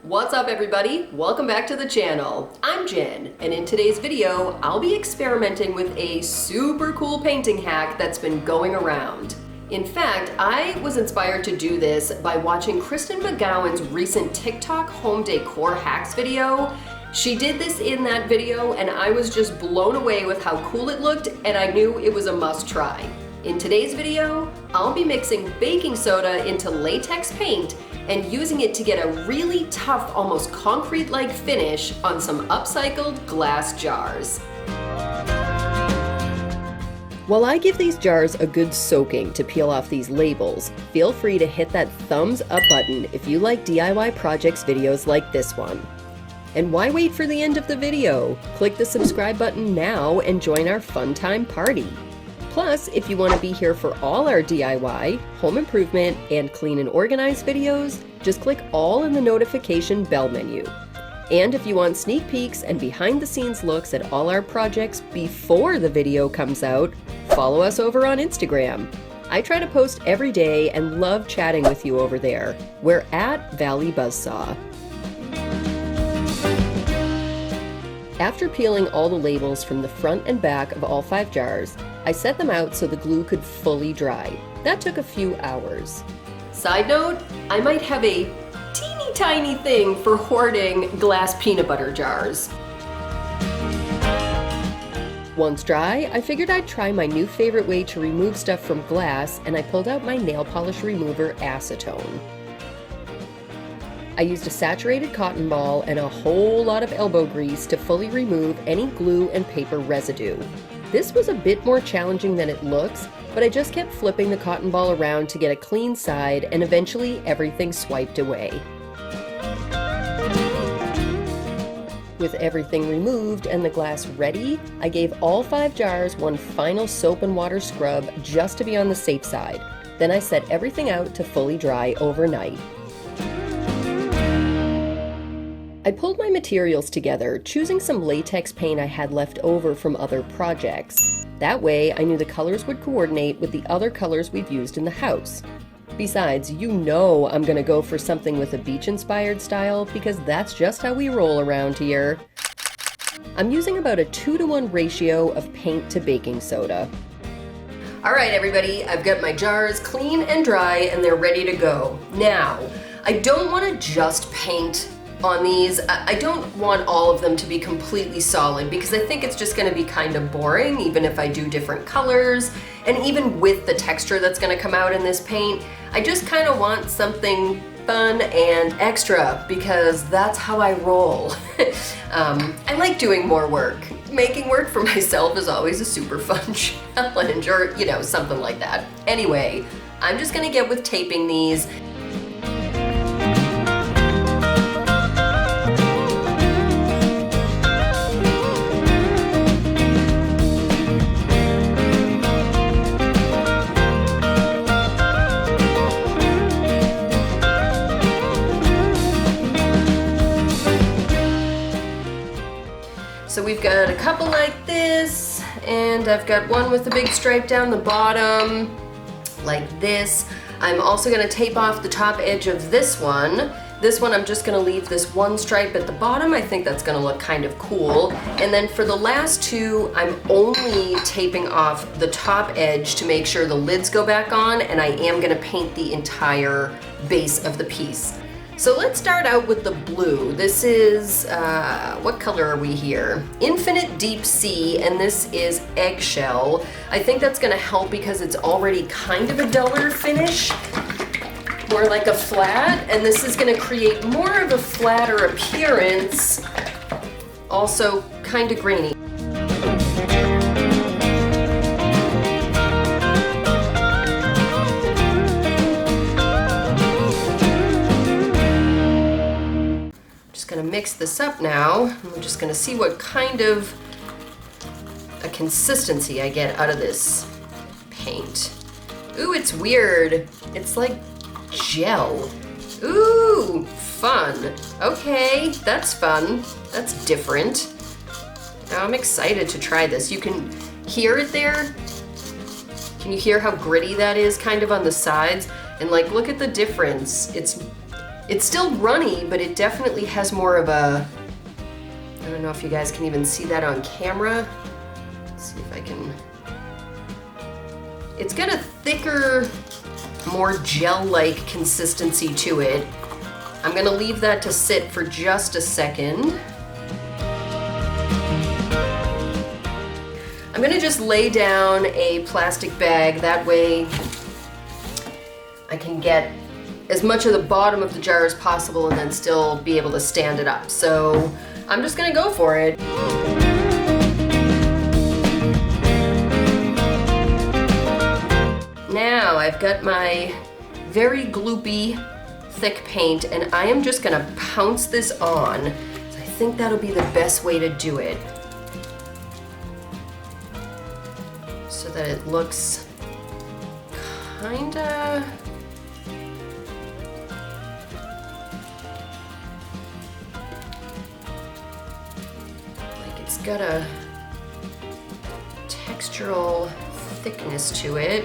What's up everybody? Welcome back to the channel. I'm Jen, and in today's video, I'll be experimenting with a super cool painting hack that's been going around. In fact, I was inspired to do this by watching Kristen McGowan's recent TikTok home decor hacks video. She did this in that video and I was just blown away with how cool it looked, and I knew it was a must try. In today's video, I'll be mixing baking soda into latex paint and using it to get a really tough, almost concrete-like finish on some upcycled glass jars. While I give these jars a good soaking to peel off these labels, feel free to hit that thumbs up button if you like DIY projects videos like this one. And why wait for the end of the video? Click the subscribe button now and join our fun time party. Plus, if you want to be here for all our DIY, home improvement, and clean and organized videos, just click all in the notification bell menu. And if you want sneak peeks and behind the scenes looks at all our projects before the video comes out, follow us over on Instagram. I try to post every day and love chatting with you over there. We're at Valley Buzzsaw. After peeling all the labels from the front and back of all 5 jars, I set them out so the glue could fully dry. That took a few hours. Side note, I might have a teeny tiny thing for hoarding glass peanut butter jars. Once dry, I figured I'd try my new favorite way to remove stuff from glass, and I pulled out my nail polish remover acetone. I used a saturated cotton ball and a whole lot of elbow grease to fully remove any glue and paper residue. This was a bit more challenging than it looks, but I just kept flipping the cotton ball around to get a clean side, and eventually everything swiped away. With everything removed and the glass ready, I gave all 5 jars one final soap and water scrub just to be on the safe side. Then I set everything out to fully dry overnight. I pulled my materials together, choosing some latex paint I had left over from other projects. That way, I knew the colors would coordinate with the other colors we've used in the house. Besides, you know I'm gonna go for something with a beach-inspired style because that's just how we roll around here. I'm using about a 2-to-1 ratio of paint to baking soda. All right, everybody, I've got my jars clean and dry and they're ready to go. Now, I don't wanna just paint on these. I don't want all of them to be completely solid because I think it's just going to be kind of boring even if I do different colors, and even with the texture that's going to come out in this paint. I just kind of want something fun and extra because that's how I roll. I like doing more work. Making work for myself is always a super fun challenge, or you know, something like that. Anyway, I'm just going to get with taping these. So we've got a couple like this, and I've got one with a big stripe down the bottom, like this. I'm also gonna tape off the top edge of this one. This one I'm just gonna leave this one stripe at the bottom. I think that's gonna look kind of cool. And then for the last 2, I'm only taping off the top edge to make sure the lids go back on, and I am gonna paint the entire base of the piece. So let's start out with the blue. This is, what color are we here? Infinite Deep Sea, and this is Eggshell. I think that's gonna help because it's already kind of a duller finish, more like a flat, and this is gonna create more of a flatter appearance, also kind of grainy. Gonna mix this up now. I'm just gonna see what kind of a consistency I get out of this paint. Ooh, it's weird. It's like gel. Ooh, fun. Okay, that's fun. That's different. Now I'm excited to try this. You can hear it there. Can you hear how gritty that is kind of on the sides? And like, look at the difference. It's It's still runny, but it definitely has more of a, I don't know if you guys can even see that on camera. Let's see if I can. It's got a thicker, more gel-like consistency to it. I'm gonna leave that to sit for just a second. I'm gonna just lay down a plastic bag, that way I can get as much of the bottom of the jar as possible and then still be able to stand it up. So I'm just gonna go for it. Now I've got my very gloopy thick paint and I am just gonna pounce this on. So I think that'll be the best way to do it, so that it looks kinda like it's got a textural thickness to it.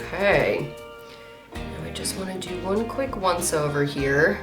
Okay, now I just want to do one quick once over here.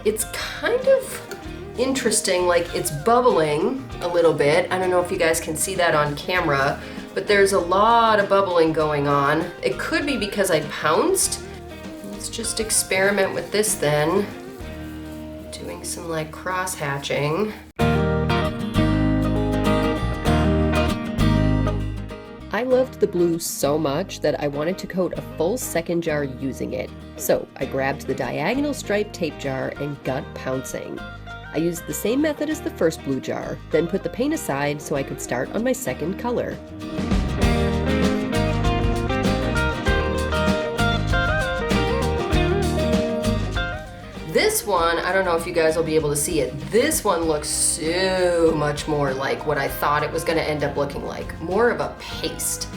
It's kind of interesting, like it's bubbling a little bit. I don't know if you guys can see that on camera, but there's a lot of bubbling going on. It could be because I pounced. Let's just experiment with this then. Doing some like cross hatching. I loved the blue so much that I wanted to coat a full second jar using it. So I grabbed the diagonal stripe tape jar and got pouncing. I used the same method as the first blue jar, then put the paint aside so I could start on my second color. This one, I don't know if you guys will be able to see it, this one looks so much more like what I thought it was going to end up looking like. More of a paste.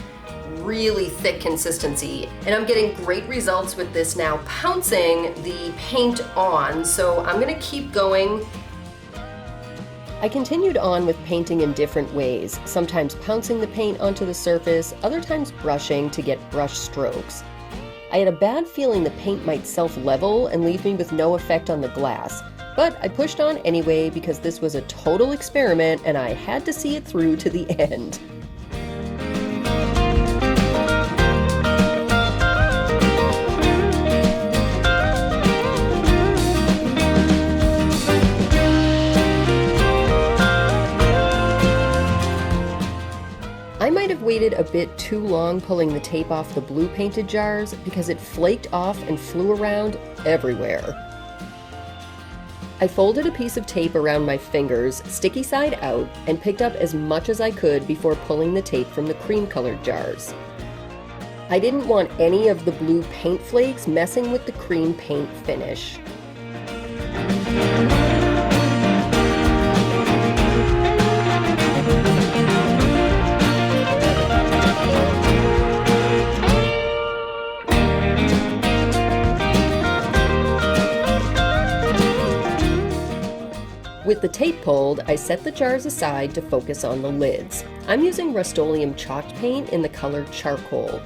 Really thick consistency. And I'm getting great results with this now, pouncing the paint on, so I'm going to keep going. I continued on with painting in different ways, sometimes pouncing the paint onto the surface, other times brushing to get brush strokes. I had a bad feeling the paint might self-level and leave me with no effect on the glass, but I pushed on anyway because this was a total experiment and I had to see it through to the end. I might have waited a bit too long pulling the tape off the blue painted jars because it flaked off and flew around everywhere. I folded a piece of tape around my fingers, sticky side out, and picked up as much as I could before pulling the tape from the cream colored jars. I didn't want any of the blue paint flakes messing with the cream paint finish. With the tape pulled, I set the jars aside to focus on the lids. I'm using Rustoleum chalked paint in the color charcoal.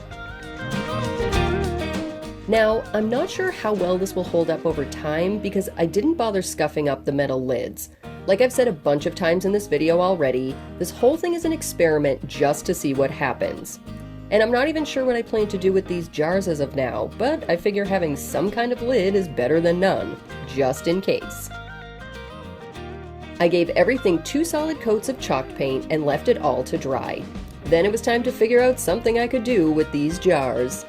Now, I'm not sure how well this will hold up over time because I didn't bother scuffing up the metal lids. Like I've said a bunch of times in this video already, this whole thing is an experiment just to see what happens. And I'm not even sure what I plan to do with these jars as of now, but I figure having some kind of lid is better than none, just in case. I gave everything 2 solid coats of chalked paint and left it all to dry. Then it was time to figure out something I could do with these jars.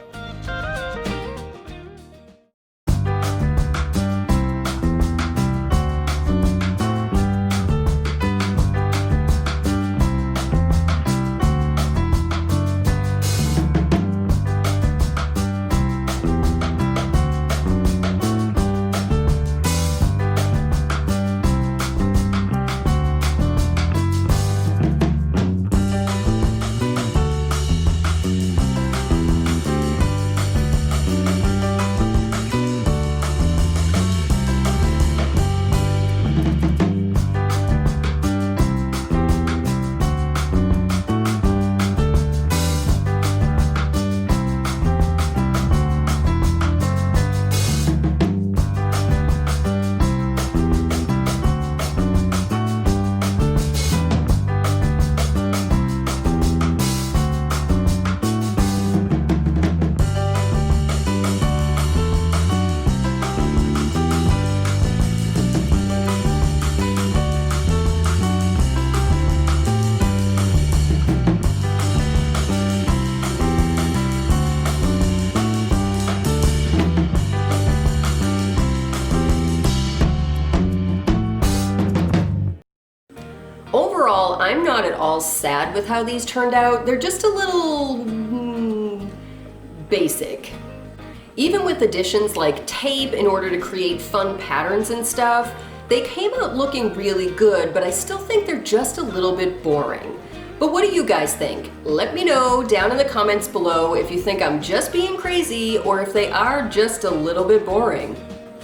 all sad with how these turned out. They're just a little basic. Even with additions like tape in order to create fun patterns and stuff, they came out looking really good, but I still think they're just a little bit boring. But what do you guys think? Let me know down in the comments below if you think I'm just being crazy or if they are just a little bit boring.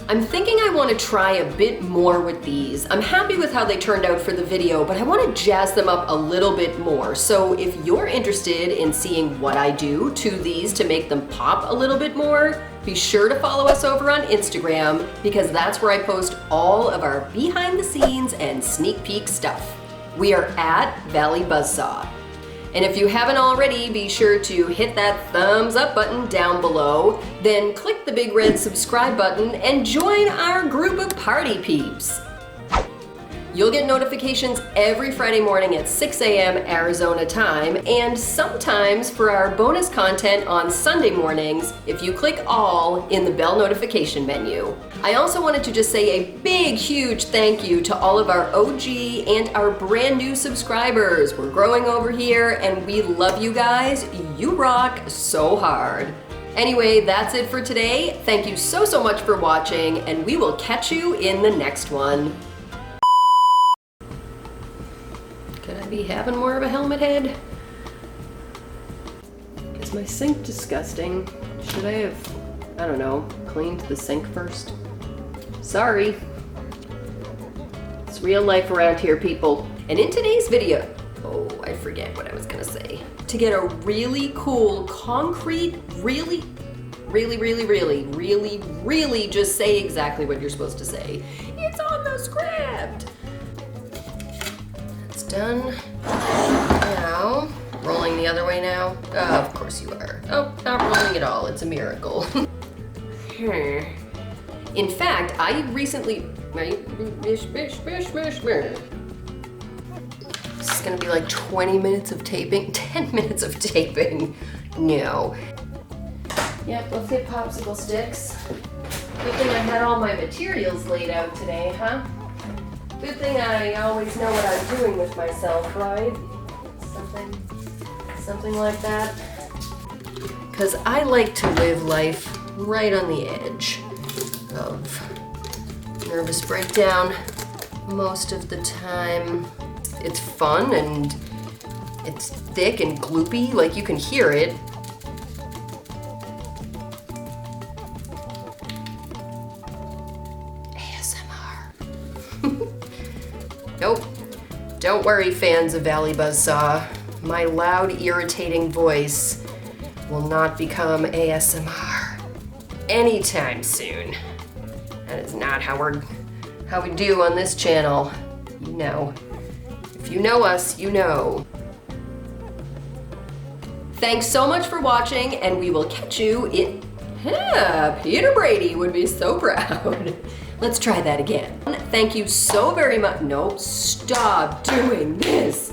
I'm thinking I want to try a bit more with these. I'm happy with how they turned out for the video, but I want to jazz them up a little bit more. So if you're interested in seeing what I do to these to make them pop a little bit more, be sure to follow us over on Instagram because that's where I post all of our behind the scenes and sneak peek stuff. We are at Valley Buzzsaw. And if you haven't already, be sure to hit that thumbs up button down below, then click the big red subscribe button and join our group of party peeps. You'll get notifications every Friday morning at 6 a.m. Arizona time, and sometimes for our bonus content on Sunday mornings if you click all in the bell notification menu. I also wanted to just say a big, huge thank you to all of our OG and our brand new subscribers. We're growing over here and we love you guys. You rock so hard. Anyway, that's it for today. Thank you so much for watching, and we will catch you in the next one. Could I be having more of a helmet head? Is my sink disgusting? Should I have, I don't know, cleaned the sink first? Sorry. It's real life around here, people. And in today's video, oh, I forget what I was gonna say. To get a really cool concrete, really just say exactly what you're supposed to say. It's on the script. That's done. Now, rolling the other way now. Oh, of course you are. Oh, not rolling at all. It's a miracle. In fact, I recently, this is gonna be like 20 minutes of taping, 10 minutes of taping. No. Yep, let's get popsicle sticks. Good thing I had all my materials laid out today, huh? Good thing I always know what I'm doing with myself, right? Something like that. Because I like to live life right on the edge of nervous breakdown most of the time. It's fun and it's thick and gloopy, like you can hear it. ASMR. Nope. Don't worry, fans of Valley Buzzsaw. My loud, irritating voice will not become ASMR anytime soon. That is not how we do on this channel. You know. If you know us, you know. Thanks so much for watching, and we will catch you in... Peter Brady would be so proud. Let's try that again. Thank you so very much. Nope, stop doing this.